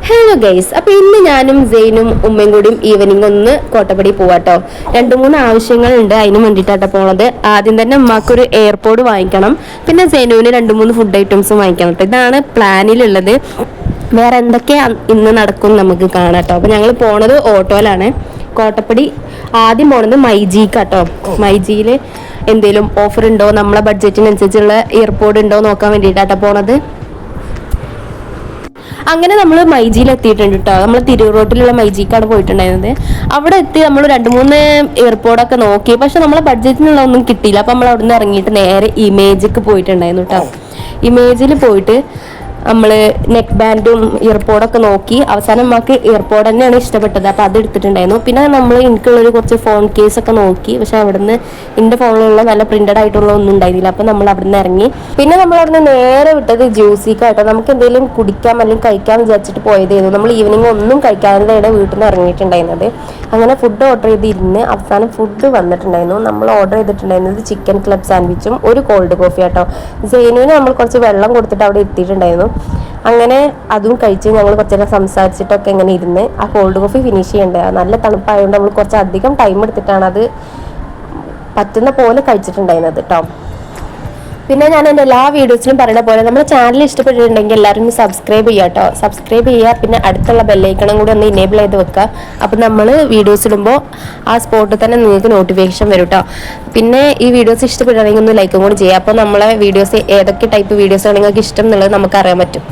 Hello guys, അപ്പൊ ഇന്ന് ഞാനും സെയിനും ഉമ്മയും കൂടിയും ഈവനിങ് ഒന്ന് കോട്ടപ്പടി പോവാട്ടോ. 2-3 ആവശ്യങ്ങളുണ്ട്, അതിന് വേണ്ടിയിട്ടാട്ടോ പോണത്. ആദ്യം തന്നെ ഉമ്മാക്കൊരു എയർപോഡ് വാങ്ങിക്കണം, പിന്നെ സെയിനുവിന് 2-3 ഫുഡ് ഐറ്റംസും വാങ്ങിക്കണം കേട്ടോ. ഇതാണ് പ്ലാനിലുള്ളത്. വേറെ എന്തൊക്കെയാ ഇന്ന് നടക്കും നമുക്ക് കാണാട്ടോ. അപ്പൊ ഞങ്ങൾ പോണത് ഓട്ടോയിലാണ്. കോട്ടപ്പടി ആദ്യം പോണത് മൈജിക്കാട്ടോ. മൈജിയിൽ എന്തെങ്കിലും ഓഫർ ഉണ്ടോ, നമ്മളെ ബഡ്ജറ്റിനനുസരിച്ചുള്ള എയർപോഡ് ഉണ്ടോ നോക്കാൻ വേണ്ടിയിട്ടാട്ടോ പോണത്. അങ്ങനെ നമ്മൾ മൈജിയിൽ എത്തിയിട്ടുണ്ട് കേട്ടോ. നമ്മൾ തിരൂർ റോട്ടിലുള്ള മൈജിക്കാണ് പോയിട്ടുണ്ടായിരുന്നത്. അവിടെ എത്തി നമ്മൾ 2-3 എയർപോർട്ടൊക്കെ നോക്കി, പക്ഷെ നമ്മളെ ബഡ്ജറ്റിനുള്ള ഒന്നും കിട്ടിയില്ല. അപ്പം നമ്മൾ അവിടെ നിന്ന് ഇറങ്ങിയിട്ട് നേരെ ഇമേജിക്ക് പോയിട്ടുണ്ടായിരുന്നു കേട്ടോ. ഇമേജിൽ പോയിട്ട് നമ്മൾ നെക്ക് ബാൻഡും ഇയർപോഡൊക്കെ നോക്കി. അവസാനം നമുക്ക് ഇയർപോഡ് തന്നെയാണ് ഇഷ്ടപ്പെട്ടത്, അപ്പോൾ അത് എടുത്തിട്ടുണ്ടായിരുന്നു. പിന്നെ നമ്മൾ എനിക്കുള്ളൊരു കുറച്ച് ഫോൺ കേസൊക്കെ നോക്കി, പക്ഷെ അവിടുന്ന് എൻ്റെ ഫോണിലുള്ള നല്ല പ്രിന്റഡ് ആയിട്ടുള്ള ഒന്നും ഉണ്ടായിരുന്നില്ല. അപ്പോൾ നമ്മൾ അവിടുന്ന് ഇറങ്ങി. പിന്നെ നമ്മൾ അവിടുന്ന് നേരെ വിട്ടത് ജ്യൂസിക്കായിട്ടോ. നമുക്ക് എന്തെങ്കിലും കുടിക്കാം അല്ലെങ്കിൽ കഴിക്കാൻ വിചാരിച്ചിട്ട് പോയതായിരുന്നു. നമ്മൾ ഈവനിങ് ഒന്നും കഴിക്കാതെ വീട്ടിൽ നിന്ന് ഇറങ്ങിയിട്ടുണ്ടായിരുന്നത്. അങ്ങനെ ഫുഡ് ഓർഡർ ചെയ്തിരുന്ന് അവസാനം ഫുഡ് വന്നിട്ടുണ്ടായിരുന്നു. നമ്മൾ ഓർഡർ ചെയ്തിട്ടുണ്ടായിരുന്നത് ചിക്കൻ ക്ലബ് സാൻഡ്വിച്ചും ഒരു കോൾഡ് കോഫി ആട്ടോ. സെയിനുവിന് നമ്മൾ കുറച്ച് വെള്ളം കൊടുത്തിട്ട് അവിടെ എത്തിയിട്ടുണ്ടായിരുന്നു. അങ്ങനെ അതും കഴിച്ച് ഞങ്ങൾ കുറച്ച് നേരം സംസാരിച്ചിട്ടൊക്കെ ഇങ്ങനെ ഇരുന്ന് ആ കോൾഡ് കോഫി ഫിനിഷ് ചെയ്യേണ്ടത്. നല്ല തണുപ്പായതുകൊണ്ട് നമ്മൾ കുറച്ച് അധികം ടൈം എടുത്തിട്ടാണ് അത് പറ്റുന്ന പോലെ കഴിച്ചിട്ടുണ്ടായിരുന്നത് കേട്ടോ. പിന്നെ ഞാൻ എൻ്റെ എല്ലാ വീഡിയോസിലും പറയുന്ന പോലെ നമ്മുടെ ചാനൽ ഇഷ്ടപ്പെട്ടിട്ടുണ്ടെങ്കിൽ എല്ലാവരും ഒന്ന് സബ്സ്ക്രൈബ് ചെയ്യുക കേട്ടോ. സബ്സ്ക്രൈബ് ചെയ്യുക, പിന്നെ അടുത്തുള്ള ബെല്ലൈക്കണം കൂടി ഒന്ന് ഇനേബിൾ ചെയ്ത് വെക്കുക. അപ്പം നമ്മൾ വീഡിയോസ് ഇടുമ്പോൾ ആ സ്പോട്ടിൽ തന്നെ നിങ്ങൾക്ക് നോട്ടിഫിക്കേഷൻ വരും കേട്ടോ. പിന്നെ ഈ വീഡിയോസ് ഇഷ്ടപ്പെടുകയാണെങ്കിൽ ഒന്ന് ലൈക്കും കൂടി ചെയ്യുക. അപ്പോൾ നമ്മളെ വീഡിയോസ് ഏതൊക്കെ ടൈപ്പ് വീഡിയോസാണ് നിങ്ങൾക്ക് ഇഷ്ടം എന്നുള്ളത് നമുക്ക് അറിയാൻ പറ്റും.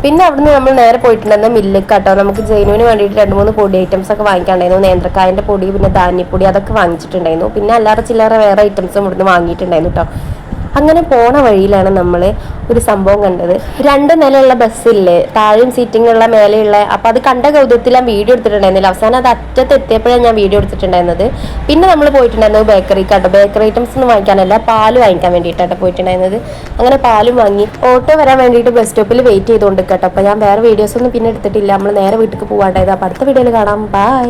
പിന്നെ അവിടുന്ന് നമ്മൾ നേരെ പോയിട്ടുണ്ടായിരുന്ന മില്ലിക്കാട്ടോ. നമുക്ക് ജൈനുവിന് വേണ്ടിയിട്ട് 2-3 പൊടി ഐറ്റംസ് ഒക്കെ വാങ്ങിക്കാണ്ടായിരുന്നു. നേന്ത്രക്കായൻ്റെ പൊടി, പിന്നെ ധാന്യപ്പൊടി, അതൊക്കെ വാങ്ങിച്ചിട്ടുണ്ടായിരുന്നു. പിന്നെ അല്ലാതെ ചില്ലറ വേറെ ഐറ്റംസും ഇവിടുന്ന് വാങ്ങിയിട്ടുണ്ടായിരുന്നു കേട്ടോ. അങ്ങനെ പോണ വഴിയിലാണ് നമ്മൾ ഒരു സംഭവം കണ്ടത്. 2 നിലയുള്ള ബസ്സില്ലേ, താഴെയും സീറ്റിംഗ് ഉള്ള മേലെയുള്ള. അപ്പം അത് കണ്ട കൗതുകത്തിൽ ഞാൻ വീഡിയോ എടുത്തിട്ടുണ്ടായിരുന്നില്ല. അവസാനം അത് അറ്റത്ത് എത്തിയപ്പോഴാണ് ഞാൻ വീഡിയോ എടുത്തിട്ടുണ്ടായിരുന്നത്. പിന്നെ നമ്മൾ പോയിട്ടുണ്ടായിരുന്നത് ബേക്കറിക്കാട്ടോ. ബേക്കറി ഐറ്റംസ് ഒന്നും വാങ്ങിക്കാനല്ല, പാല് വാങ്ങിക്കാൻ വേണ്ടിയിട്ടാണ് പോയിട്ടുണ്ടായിരുന്നത്. അങ്ങനെ പാലും വാങ്ങി ഓട്ടോ വരാൻ വേണ്ടിയിട്ട് ബസ് സ്റ്റോപ്പിൽ വെയിറ്റ് ചെയ്തുകൊണ്ട് കേട്ടോ. അപ്പോൾ ഞാൻ വേറെ വീഡിയോസൊന്നും പിന്നെ എടുത്തിട്ടില്ല. നമ്മൾ നേരെ വീട്ടിലേക്ക് പോകാണ്ടായത്. അപ്പോൾ അടുത്ത വീഡിയോയിൽ കാണാം. ബൈ.